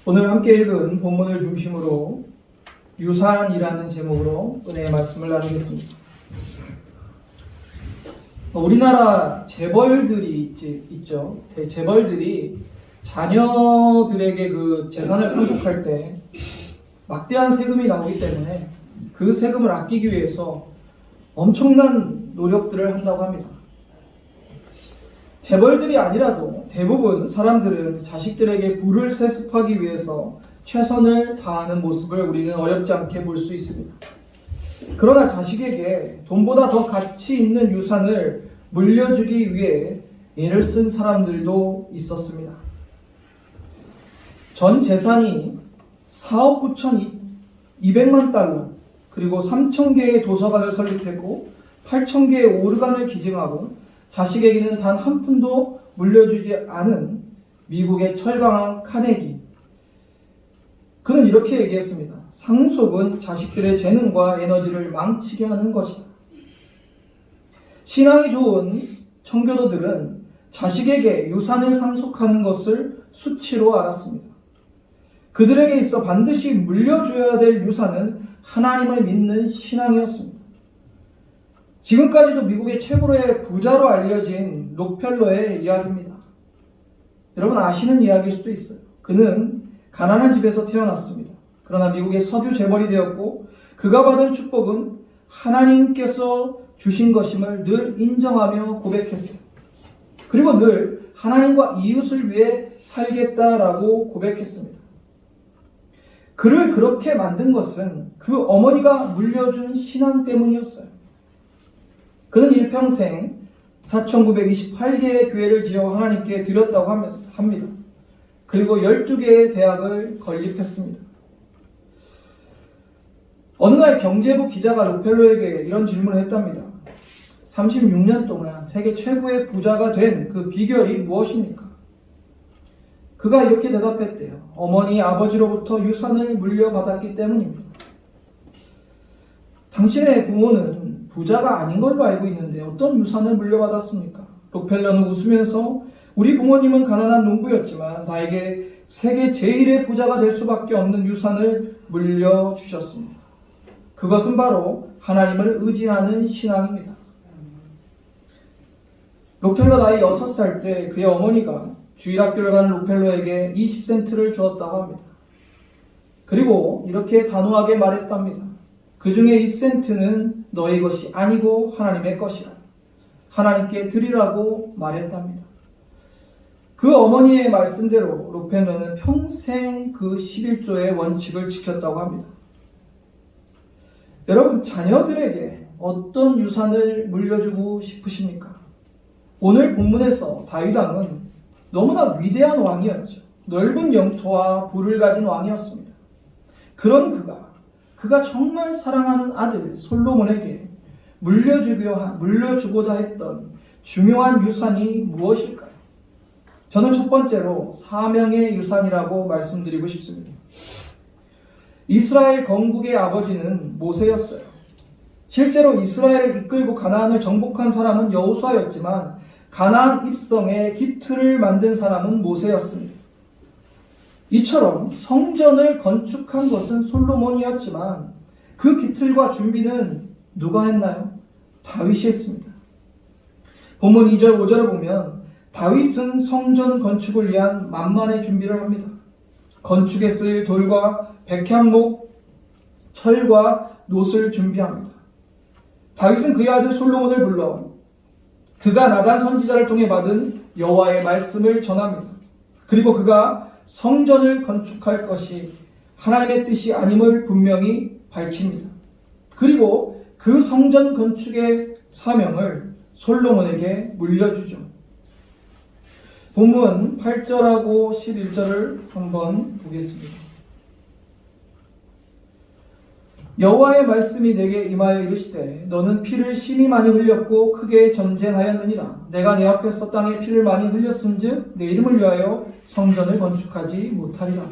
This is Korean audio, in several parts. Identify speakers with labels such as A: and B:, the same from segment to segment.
A: 오늘 함께 읽은 본문을 중심으로 유산이라는 제목으로 은혜의 말씀을 나누겠습니다. 우리나라 재벌들이 있죠. 재벌들이 자녀들에게 그 재산을 상속할 때 막대한 세금이 나오기 때문에 그 세금을 아끼기 위해서 엄청난 노력들을 한다고 합니다. 재벌들이 아니라도 대부분 사람들은 자식들에게 부를 세습하기 위해서 최선을 다하는 모습을 우리는 어렵지 않게 볼 수 있습니다. 그러나 자식에게 돈보다 더 가치 있는 유산을 물려주기 위해 애를 쓴 사람들도 있었습니다. 전 재산이 4억 9,200만 달러, 그리고 3,000개의 도서관을 설립했고 8,000개의 오르간을 기증하고 자식에게는 단 한 푼도 물려주지 않은 미국의 철강왕 카네기. 그는 이렇게 얘기했습니다. 상속은 자식들의 재능과 에너지를 망치게 하는 것이다. 신앙이 좋은 청교도들은 자식에게 유산을 상속하는 것을 수치로 알았습니다. 그들에게 있어 반드시 물려줘야 될 유산은 하나님을 믿는 신앙이었습니다. 지금까지도 미국의 최고의 부자로 알려진 록펠러의 이야기입니다. 여러분 아시는 이야기일 수도 있어요. 그는 가난한 집에서 태어났습니다. 그러나 미국의 석유 재벌이 되었고 그가 받은 축복은 하나님께서 주신 것임을 늘 인정하며 고백했어요. 그리고 늘 하나님과 이웃을 위해 살겠다라고 고백했습니다. 그를 그렇게 만든 것은 그 어머니가 물려준 신앙 때문이었어요. 그는 일평생 4,928개의 교회를 지어 하나님께 드렸다고 합니다. 그리고 12개의 대학을 건립했습니다. 어느 날 경제부 기자가 록펠러에게 이런 질문을 했답니다. 36년 동안 세계 최고의 부자가 된 그 비결이 무엇입니까? 그가 이렇게 대답했대요. 어머니, 아버지로부터 유산을 물려받았기 때문입니다. 당신의 부모는 부자가 아닌 걸로 알고 있는데 어떤 유산을 물려받았습니까? 록펠러는 웃으면서 우리 부모님은 가난한 농부였지만 나에게 세계 제1의 부자가 될 수밖에 없는 유산을 물려주셨습니다. 그것은 바로 하나님을 의지하는 신앙입니다. 록펠러 나이 6살 때 그의 어머니가 주일학교를 가는 록펠러에게 20센트를 주었다고 합니다. 그리고 이렇게 단호하게 말했답니다. 그 중에 1센트는 너희 것이 아니고 하나님의 것이라. 하나님께 드리라고 말했답니다. 그 어머니의 말씀대로 록펠러는 평생 그 11조의 원칙을 지켰다고 합니다. 여러분, 자녀들에게 어떤 유산을 물려주고 싶으십니까? 오늘 본문에서 다윗 왕은 너무나 위대한 왕이었죠. 넓은 영토와 부를 가진 왕이었습니다. 그런 그가 정말 사랑하는 아들 솔로몬에게 물려주고자 했던 중요한 유산이 무엇일까요? 저는 첫 번째로 사명의 유산이라고 말씀드리고 싶습니다. 이스라엘 건국의 아버지는 모세였어요. 실제로 이스라엘을 이끌고 가나안을 정복한 사람은 여호수아였지만 가나안 입성의 기틀을 만든 사람은 모세였습니다. 이처럼 성전을 건축한 것은 솔로몬이었지만 그 기틀과 준비는 누가 했나요? 다윗이 했습니다. 본문 2절 5절을 보면 다윗은 성전 건축을 위한 만만의 준비를 합니다. 건축에 쓰일 돌과 백향목, 철과 놋을 준비합니다. 다윗은 그의 아들 솔로몬을 불러 그가 나단 선지자를 통해 받은 여호와의 말씀을 전합니다. 그리고 그가 성전을 건축할 것이 하나님의 뜻이 아님을 분명히 밝힙니다. 그리고 그 성전 건축의 사명을 솔로몬에게 물려주죠. 본문 8절하고 11절을 한번 보겠습니다. 여호와의 말씀이 내게 임하여 이르시되 너는 피를 심히 많이 흘렸고 크게 전쟁하였느니라. 내가 내 앞에서 땅에 피를 많이 흘렸은즉 내 이름을 위하여 성전을 건축하지 못하리라.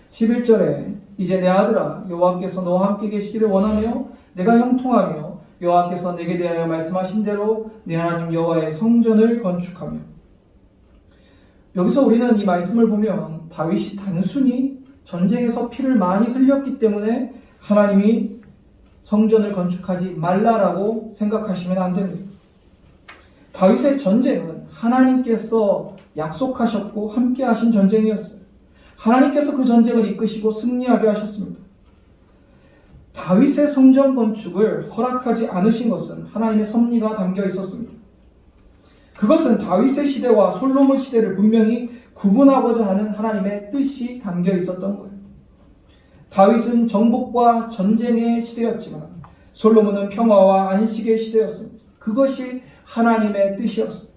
A: 11절에 이제 내 아들아 여호와께서 너와 함께 계시기를 원하며 내가 형통하며 여호와께서 내게 대하여 말씀하신 대로 내 하나님 여호와의 성전을 건축하며. 여기서 우리는 이 말씀을 보면 다윗이 단순히 전쟁에서 피를 많이 흘렸기 때문에 하나님이 성전을 건축하지 말라라고 생각하시면 안 됩니다. 다윗의 전쟁은 하나님께서 약속하셨고 함께 하신 전쟁이었어요. 하나님께서 그 전쟁을 이끄시고 승리하게 하셨습니다. 다윗의 성전 건축을 허락하지 않으신 것은 하나님의 섭리가 담겨 있었습니다. 그것은 다윗의 시대와 솔로몬 시대를 분명히 구분하고자 하는 하나님의 뜻이 담겨 있었던 거예요. 다윗은 정복과 전쟁의 시대였지만 솔로몬은 평화와 안식의 시대였습니다. 그것이 하나님의 뜻이었어요.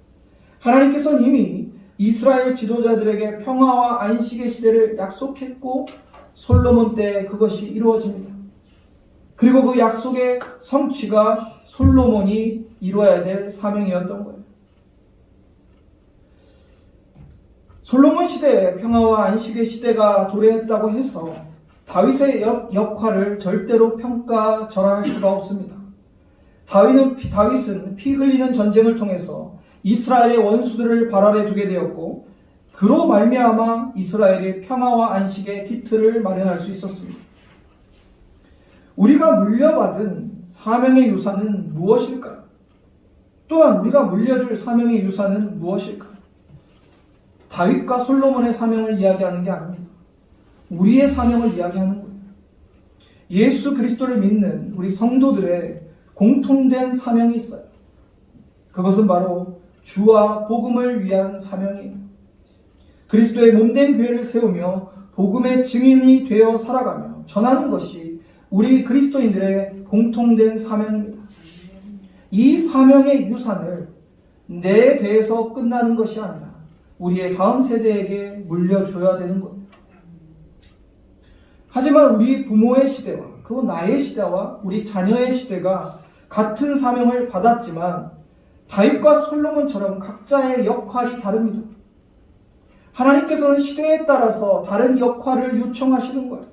A: 하나님께서는 이미 이스라엘 지도자들에게 평화와 안식의 시대를 약속했고 솔로몬 때 그것이 이루어집니다. 그리고 그 약속의 성취가 솔로몬이 이루어야 될 사명이었던 거예요. 솔로몬 시대에 평화와 안식의 시대가 도래했다고 해서 다윗의 역할을 절대로 평가절하할 수가 없습니다. 다윗은 피 흘리는 전쟁을 통해서 이스라엘의 원수들을 발 아래 두게 되었고 그로 말미암아 이스라엘의 평화와 안식의 기틀을 마련할 수 있었습니다. 우리가 물려받은 사명의 유산은 무엇일까요? 또한 우리가 물려줄 사명의 유산은 무엇일까요? 다윗과 솔로몬의 사명을 이야기하는 게 아닙니다. 우리의 사명을 이야기하는 거예요. 예수 그리스도를 믿는 우리 성도들의 공통된 사명이 있어요. 그것은 바로 주와 복음을 위한 사명이에요. 그리스도의 몸된 교회를 세우며 복음의 증인이 되어 살아가며 전하는 것이 우리 그리스도인들의 공통된 사명입니다. 이 사명의 유산을 내 대해서 끝나는 것이 아니라 우리의 다음 세대에게 물려줘야 되는 겁니다. 하지만 우리 부모의 시대와 그리고 나의 시대와 우리 자녀의 시대가 같은 사명을 받았지만 다윗과 솔로몬처럼 각자의 역할이 다릅니다. 하나님께서는 시대에 따라서 다른 역할을 요청하시는 거예요.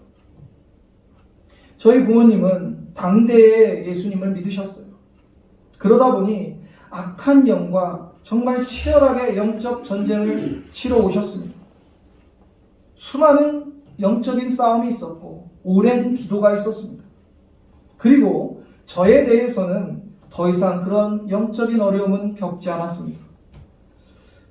A: 저희 부모님은 당대에 예수님을 믿으셨어요. 그러다 보니 악한 영과 정말 치열하게 영적 전쟁을 치러 오셨습니다. 수많은 영적인 싸움이 있었고 오랜 기도가 있었습니다. 그리고 저에 대해서는 더 이상 그런 영적인 어려움은 겪지 않았습니다.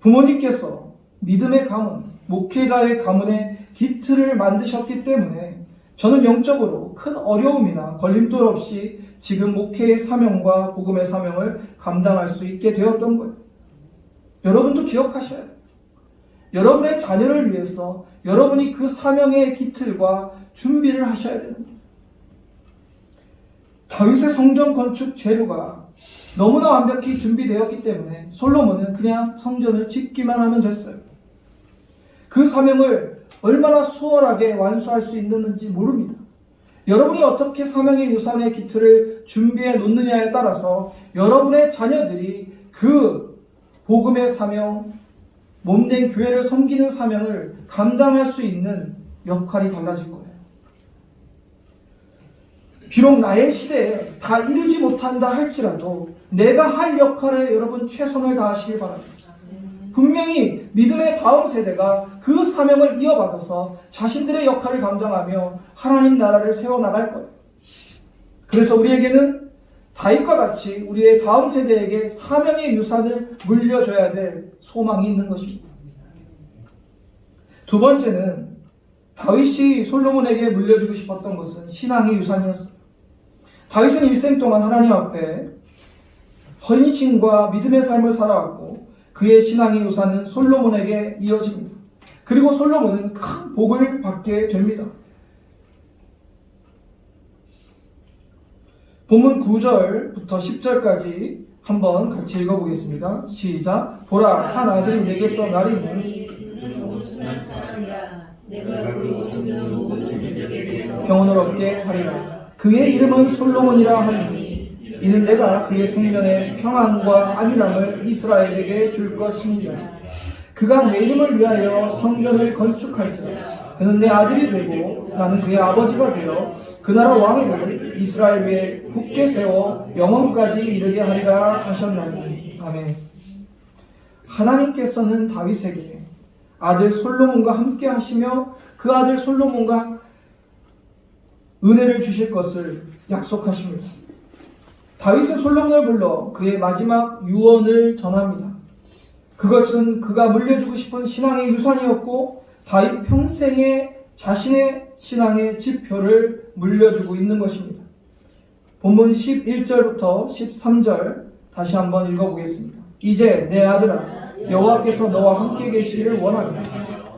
A: 부모님께서 믿음의 가문, 목회자의 가문의 기틀을 만드셨기 때문에 저는 영적으로 큰 어려움이나 걸림돌 없이 지금 목회의 사명과 복음의 사명을 감당할 수 있게 되었던 거예요. 여러분도 기억하셔야 돼요. 여러분의 자녀를 위해서 여러분이 그 사명의 기틀과 준비를 하셔야 됩니다. 다윗의 성전 건축 재료가 너무나 완벽히 준비되었기 때문에 솔로몬은 그냥 성전을 짓기만 하면 됐어요. 그 사명을 얼마나 수월하게 완수할 수 있는지 모릅니다. 여러분이 어떻게 사명의 유산의 기틀을 준비해 놓느냐에 따라서 여러분의 자녀들이 그 복음의 사명, 몸된 교회를 섬기는 사명을 감당할 수 있는 역할이 달라질 거예요. 비록 나의 시대에 다 이루지 못한다 할지라도 내가 할 역할에 여러분 최선을 다하시길 바랍니다. 분명히 믿음의 다음 세대가 그 사명을 이어받아서 자신들의 역할을 감당하며 하나님 나라를 세워나갈 거예요. 그래서 우리에게는 다윗과 같이 우리의 다음 세대에게 사명의 유산을 물려줘야 될 소망이 있는 것입니다. 두 번째는 다윗이 솔로몬에게 물려주고 싶었던 것은 신앙의 유산이었어요. 다윗은 일생 동안 하나님 앞에 헌신과 믿음의 삶을 살아왔고 그의 신앙의 유산은 솔로몬에게 이어집니다. 그리고 솔로몬은 큰 복을 받게 됩니다. 본문 9절부터 10절까지 한번 같이 읽어보겠습니다. 시작. 보라, 한 아들이 내게서 나리니 평온을 얻게 하리라. 그의 이름은 솔로몬이라 하리니 이는 내가 그의 생명의 평안과 안일함을 이스라엘에게 줄 것이니라. 그가 내 이름을 위하여 성전을 건축할지라. 그는 내 아들이 되고 나는 그의 아버지가 되어 그 나라 왕위를 이스라엘 위에 굳게 세워 영원까지 이르게 하리라 하셨나니. 아멘. 하나님께서는 다윗에게 아들 솔로몬과 함께 하시며 그 아들 솔로몬과 은혜를 주실 것을 약속하십니다. 다윗은 솔로몬을 불러 그의 마지막 유언을 전합니다. 그것은 그가 물려주고 싶은 신앙의 유산이었고 다윗 평생에 자신의 신앙의 지표를 물려주고 있는 것입니다. 본문 11절부터 13절 다시 한번 읽어보겠습니다. 이제 내 아들아 여호와께서 너와 함께 계시기를 원하며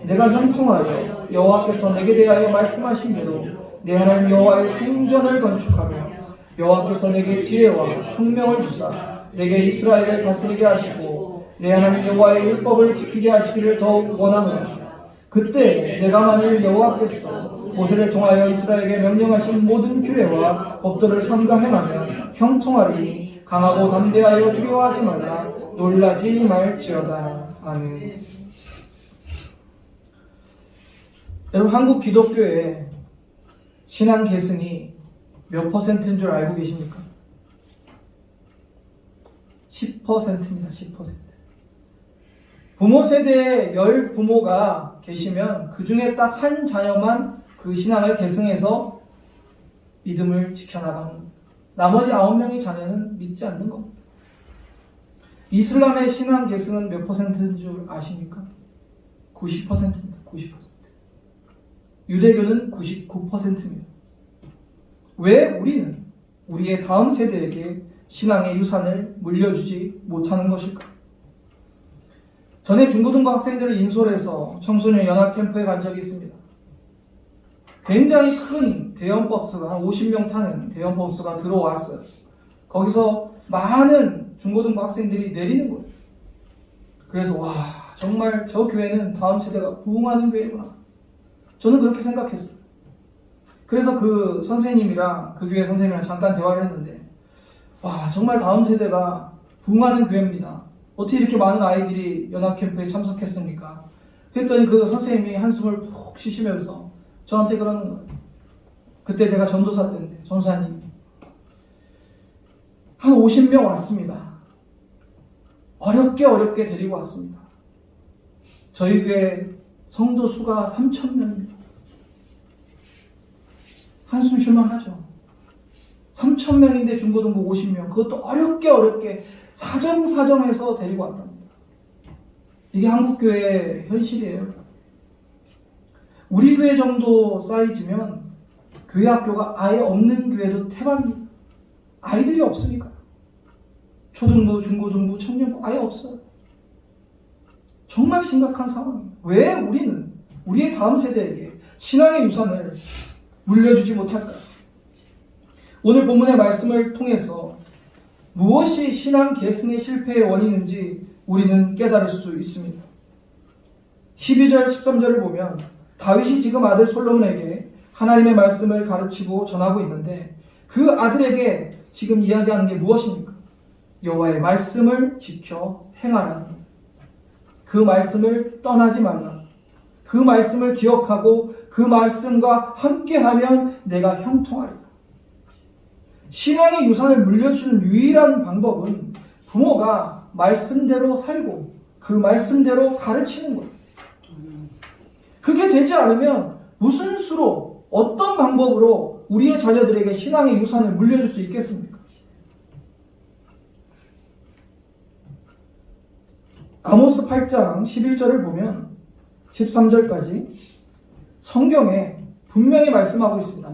A: 내가 형통하여 여호와께서 내게 대하여 말씀하신 대로 내 하나님 여호와의 성전을 건축하며 여호와께서 내게 지혜와 총명을 주사 내게 이스라엘을 다스리게 하시고 내 하나님 여호와의 율법을 지키게 하시기를 더욱 원하노라. 그때 내가 만일 여호와께서 모세를 통하여 이스라엘에게 명령하신 모든 규례와 법도를 삼가 행하면 형통하리니 강하고 담대하여 두려워하지 말라. 놀라지 말지어다. 아멘. 여러분, 한국 기독교의 신앙 계승이 몇 퍼센트인 줄 알고 계십니까? 10%입니다. 10%. 부모 세대에 10 부모가 계시면 그 중에 딱 한 자녀만 그 신앙을 계승해서 믿음을 지켜나가는 겁니다. 나머지 9명의 자녀는 믿지 않는 겁니다. 이슬람의 신앙 계승은 몇 퍼센트인 줄 아십니까? 90%입니다. 90%. 유대교는 99%입니다. 왜 우리는 우리의 다음 세대에게 신앙의 유산을 물려주지 못하는 것일까? 전에 중고등부 학생들을 인솔해서 청소년 연합 캠프에 간 적이 있습니다. 굉장히 큰 대형 버스가 한 50명 타는 대형 버스가 들어왔어요. 거기서 많은 중고등부 학생들이 내리는 거예요. 그래서 와, 정말 저 교회는 다음 세대가 부흥하는 교회구나. 저는 그렇게 생각했어요. 그래서 그 선생님이랑 그 교회 선생님이랑 잠깐 대화를 했는데 와, 정말 다음 세대가 부흥하는 교회입니다. 어떻게 이렇게 많은 아이들이 연합캠프에 참석했습니까? 그랬더니 그 선생님이 한숨을 푹 쉬시면서 저한테 그러는 거예요. 그때 제가 전도사 때인데 전도사님 한 50명 왔습니다. 어렵게 데리고 왔습니다. 저희 교회 성도 수가 3,000명입니다. 한숨 쉴만 하죠. 3,000명인데 중고등부 50명. 그것도 어렵게 사정해서 데리고 왔답니다. 이게 한국교회의 현실이에요. 우리 교회 정도 사이즈면 교회 학교가 아예 없는 교회도 태반입니다. 아이들이 없으니까. 초등부, 중고등부, 청년부 아예 없어요. 정말 심각한 상황이에요. 왜 우리는 우리의 다음 세대에게 신앙의 유산을 물려주지 못할까요? 오늘 본문의 말씀을 통해서 무엇이 신앙 계승의 실패의 원인인지 우리는 깨달을 수 있습니다. 12절, 13절을 보면 다윗이 지금 아들 솔로몬에게 하나님의 말씀을 가르치고 전하고 있는데 그 아들에게 지금 이야기하는 게 무엇입니까? 여호와의 말씀을 지켜 행하라는 것. 그 말씀을 떠나지 말라. 그 말씀을 기억하고 그 말씀과 함께하면 내가 형통하리라. 신앙의 유산을 물려주는 유일한 방법은 부모가 말씀대로 살고 그 말씀대로 가르치는 거예요. 그게 되지 않으면 무슨 수로 어떤 방법으로 우리의 자녀들에게 신앙의 유산을 물려줄 수 있겠습니까? 아모스 8장 11절을 보면 13절까지 성경에 분명히 말씀하고 있습니다.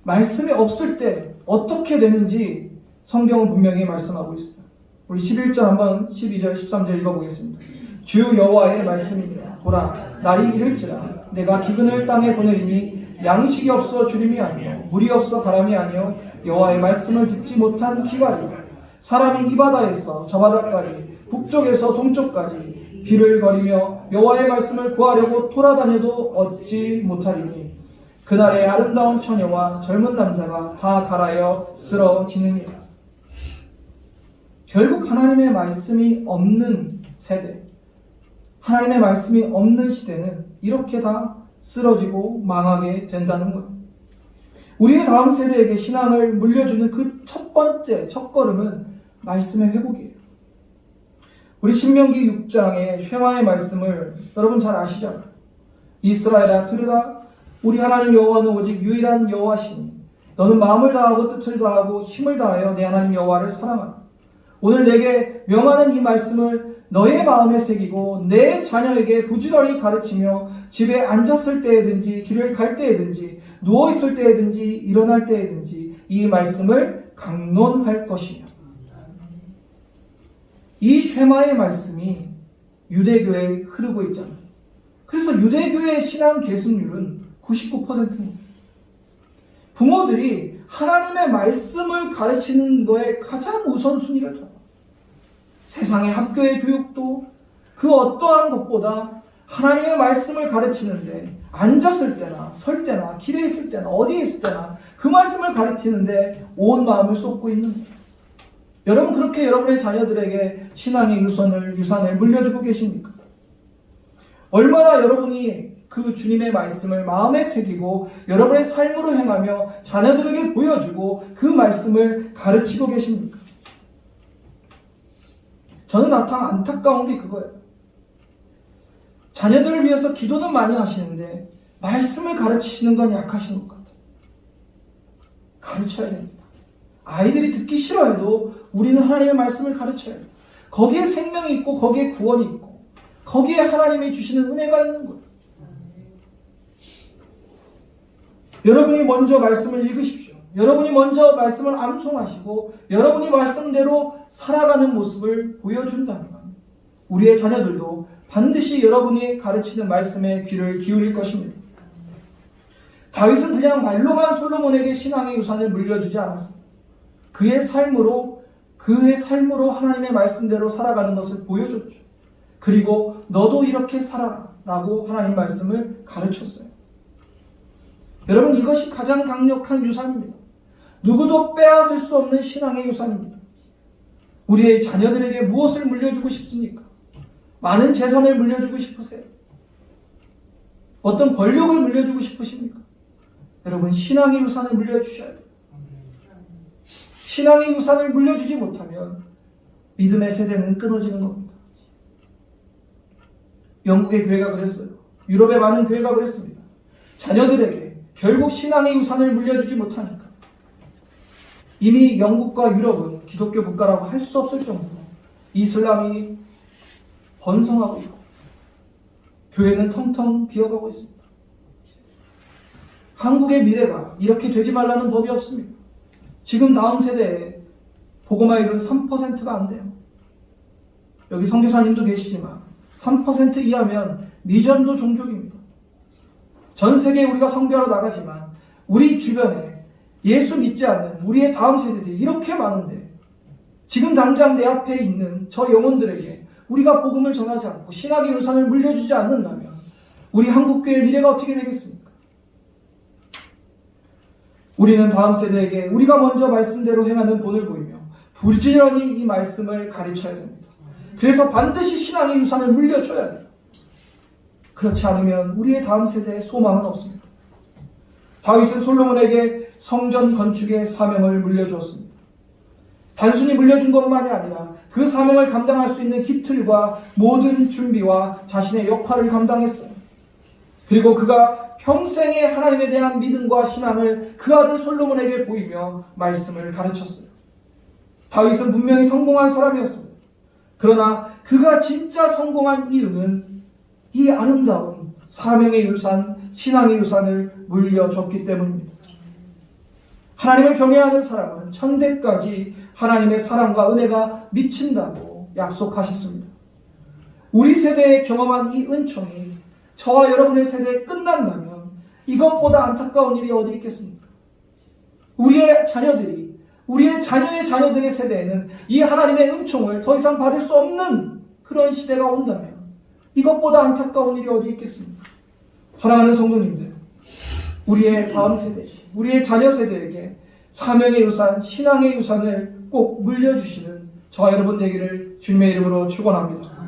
A: 말씀이 없을 때 어떻게 되는지 성경은 분명히 말씀하고 있습니다. 우리 11절 한번 12절 13절 읽어보겠습니다. 주 여호와의 말씀이니라. 보라, 날이 이를지라 내가 기근을 땅에 보내리니 양식이 없어 주림이 아니요 물이 없어 가람이 아니요 여호와의 말씀을 듣지 못한 기갈이라. 사람이 이 바다에서 저 바다까지 북쪽에서 동쪽까지 비를 거리며 여호와의 말씀을 구하려고 돌아다녀도 얻지 못하리니 그날의 아름다운 처녀와 젊은 남자가 다 갈아여 쓰러지느니라. 결국 하나님의 말씀이 없는 세대, 하나님의 말씀이 없는 시대는 이렇게 다 쓰러지고 망하게 된다는 거예요. 우리의 다음 세대에게 신앙을 물려주는 그 첫 번째 첫걸음은 말씀의 회복이에요. 우리 신명기 6장의 쉐마의 말씀을 여러분 잘 아시잖아요. 이스라엘아 들으라, 우리 하나님 여호와는 오직 유일한 여호와시니 너는 마음을 다하고 뜻을 다하고 힘을 다하여 내 하나님 여호와를 사랑하라. 오늘 내게 명하는 이 말씀을 너의 마음에 새기고 내 자녀에게 부지런히 가르치며 집에 앉았을 때에든지 길을 갈 때에든지 누워있을 때에든지 일어날 때에든지 이 말씀을 강론할 것이며. 이 쉐마의 말씀이 유대교에 흐르고 있잖아요. 그래서 유대교의 신앙 계승률은 99%입니다. 부모들이 하나님의 말씀을 가르치는 거에 가장 우선순위를 둬요. 세상의 학교의 교육도 그 어떠한 것보다 하나님의 말씀을 가르치는데, 앉았을 때나 설 때나 길에 있을 때나 어디에 있을 때나 그 말씀을 가르치는데 온 마음을 쏟고 있는 거예요. 여러분, 그렇게 여러분의 자녀들에게 신앙의 유산을 물려주고 계십니까? 얼마나 여러분이 그 주님의 말씀을 마음에 새기고 여러분의 삶으로 행하며 자녀들에게 보여주고 그 말씀을 가르치고 계십니까? 저는 안타까운 게 그거예요. 자녀들을 위해서 기도는 많이 하시는데 말씀을 가르치시는 건 약하신 것 같아요. 가르쳐야 됩니다. 아이들이 듣기 싫어해도 우리는 하나님의 말씀을 가르쳐야 돼요. 거기에 생명이 있고 거기에 구원이 있고 거기에 하나님이 주시는 은혜가 있는 거예요. 여러분이 먼저 말씀을 읽으십시오. 여러분이 먼저 말씀을 암송하시고 여러분이 말씀대로 살아가는 모습을 보여준다면 우리의 자녀들도 반드시 여러분이 가르치는 말씀에 귀를 기울일 것입니다. 다윗은 그냥 말로만 솔로몬에게 신앙의 유산을 물려주지 않았습니다. 그의 삶으로 하나님의 말씀대로 살아가는 것을 보여줬죠. 그리고 너도 이렇게 살아라 라고 하나님 말씀을 가르쳤어요. 여러분, 이것이 가장 강력한 유산입니다. 누구도 빼앗을 수 없는 신앙의 유산입니다. 우리의 자녀들에게 무엇을 물려주고 싶습니까? 많은 재산을 물려주고 싶으세요? 어떤 권력을 물려주고 싶으십니까? 여러분, 신앙의 유산을 물려주셔야 돼요. 신앙의 유산을 물려주지 못하면 믿음의 세대는 끊어지는 겁니다. 영국의 교회가 그랬어요. 유럽의 많은 교회가 그랬습니다. 자녀들에게 결국 신앙의 유산을 물려주지 못하니까 이미 영국과 유럽은 기독교 국가라고 할 수 없을 정도로 이슬람이 번성하고 있고 교회는 텅텅 비어가고 있습니다. 한국의 미래가 이렇게 되지 말라는 법이 없습니다. 지금 다음 세대에 복음화율은 3%가 안 돼요. 여기 선교사님도 계시지만 3% 이하면 미전도 종족입니다. 전 세계에 우리가 선교하러 나가지만 우리 주변에 예수 믿지 않는 우리의 다음 세대들이 이렇게 많은데 지금 당장 내 앞에 있는 저 영혼들에게 우리가 복음을 전하지 않고 신학의 유산을 물려주지 않는다면 우리 한국교회의 미래가 어떻게 되겠습니까? 우리는 다음 세대에게 우리가 먼저 말씀대로 행하는 본을 보이며 부지런히 이 말씀을 가르쳐야 됩니다. 그래서 반드시 신앙의 유산을 물려줘야 돼요. 그렇지 않으면 우리의 다음 세대에 소망은 없습니다. 다윗은 솔로몬에게 성전 건축의 사명을 물려주었습니다. 단순히 물려준 것만이 아니라 그 사명을 감당할 수 있는 기틀과 모든 준비와 자신의 역할을 감당했어요. 그리고 그가 평생의 하나님에 대한 믿음과 신앙을 그 아들 솔로몬에게 보이며 말씀을 가르쳤어요. 다윗은 분명히 성공한 사람이었습니다. 그러나 그가 진짜 성공한 이유는 이 아름다운 사명의 유산, 신앙의 유산을 물려줬기 때문입니다. 하나님을 경외하는 사람은 천대까지 하나님의 사랑과 은혜가 미친다고 약속하셨습니다. 우리 세대에 경험한 이 은총이 저와 여러분의 세대에 끝난다면 이것보다 안타까운 일이 어디 있겠습니까? 우리의 자녀들이, 우리의 자녀의 자녀들의 세대에는 이 하나님의 은총을 더 이상 받을 수 없는 그런 시대가 온다면 이것보다 안타까운 일이 어디 있겠습니까? 사랑하는 성도님들, 우리의 다음 세대, 우리의 자녀 세대에게 사명의 유산, 신앙의 유산을 꼭 물려주시는 저와 여러분 되기를 주님의 이름으로 축원합니다.